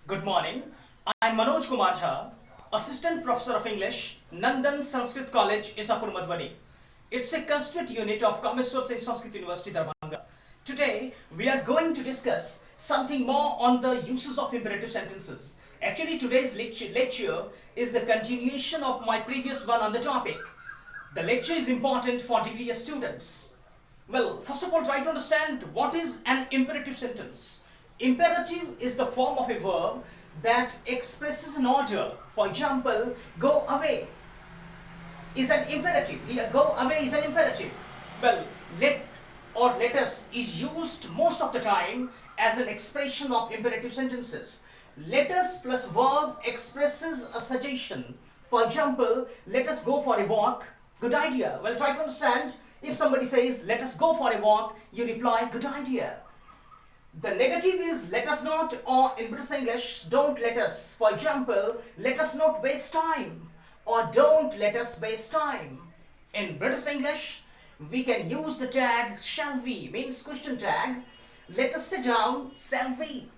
Good morning. I'm Manoj Kumar, Assistant Professor of English, Nandan Sanskrit College, Isahpur, Madhubani. It's a constituent unit of Kameswar Singh Sanskrit University, Darbhanga. Today, we are going to discuss something more on the uses of imperative sentences. Actually, today's lecture is the continuation of my previous one on the topic. The lecture is important for degree students. Well, first of all, try to understand what is an imperative sentence. Imperative is the form of a verb that expresses an order. For example, go away is an imperative. Here, go away is an imperative. Well, let us is used most of the time as an expression of imperative sentences. Let us plus verb expresses a suggestion. For example, let us go for a walk. Good idea. Well, try to understand. If somebody says, let us go for a walk, you reply, good idea. The negative is let us not, or in British English, don't let us. For example, let us not waste time, or don't let us waste time. In British English, we can use the tag shall we, means question tag. Let us sit down, shall we.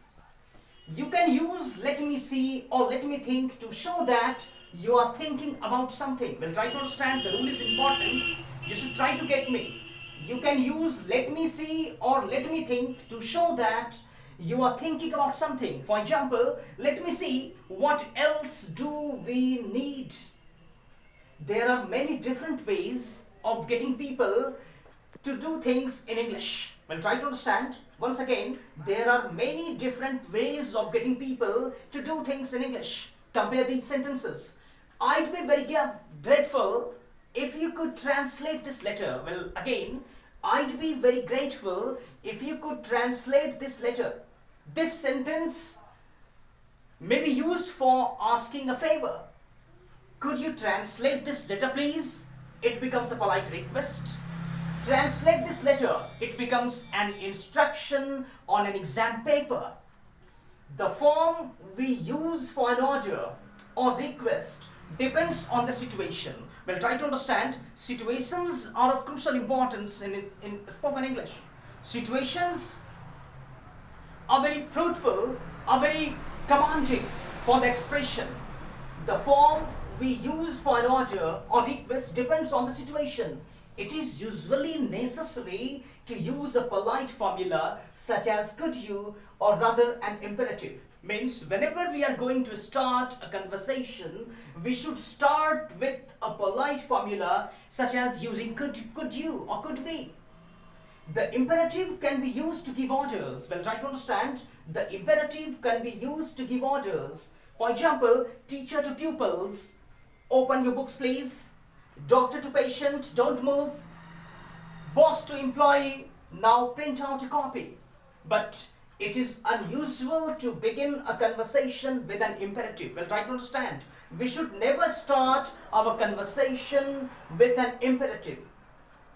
You can use let me see or let me think to show that you are thinking about something. Well, try to understand, the rule is important. You should try to get me. You can use let me see or let me think to show that you are thinking about something. For example, let me see, what else do we need? There are many different ways of getting people to do things in English. Well, try to understand. Once again, there are many different ways of getting people to do things in English. Compare these sentences. I'd be very grateful if you could translate this letter. Well, again, I'd be very grateful if you could translate this letter. This sentence may be used for asking a favor. Could you translate this letter, please? It becomes a polite request. Translate this letter. It becomes an instruction on an exam paper. The form we use for an order or request depends on the situation. Well, try to understand, situations are of crucial importance in spoken English. Situations are very fruitful, are very commanding for the expression. The form we use for an order or request depends on the situation. It is usually necessary to use a polite formula such as could you, or rather an imperative. Means whenever we are going to start a conversation, we should start with a polite formula such as using could you or could we. The imperative can be used to give orders. Well, try to understand. The imperative can be used to give orders. For example, teacher to pupils, open your books please. Doctor to patient, don't move. Boss to employee, now print out a copy. But it is unusual to begin a conversation with an imperative. Well, try to understand. We should never start our conversation with an imperative.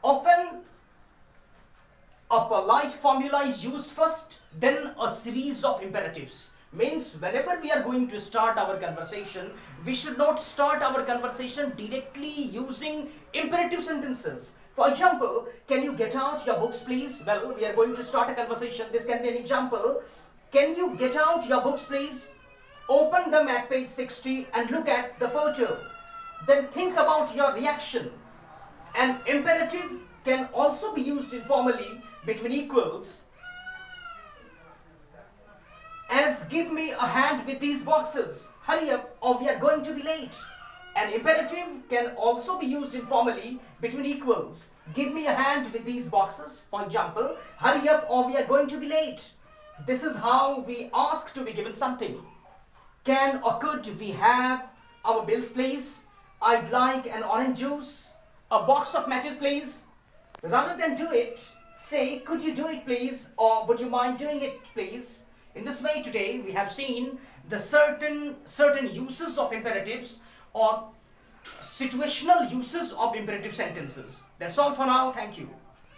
Often, a polite formula is used first, then a series of imperatives. Means whenever we are going to start our conversation, we should not start our conversation directly using imperative sentences. For example, can you get out your books please? Well, we are going to start a conversation. This can be an example. Can you get out your books please? Open them at page 60 and look at the photo. Then think about your reaction. An imperative can also be used informally between equals, as give me a hand with these boxes. Hurry up or we are going to be late. An imperative can also be used informally between equals. Give me a hand with these boxes. For example, hurry up or we are going to be late. This is how we ask to be given something. Can or could we have our bills please? I'd like an orange juice. A box of matches please. Rather than do it, say could you do it please, or would you mind doing it please? In this way, today we have seen the certain uses of imperatives or situational uses of imperative sentences. That's all for now. Thank you.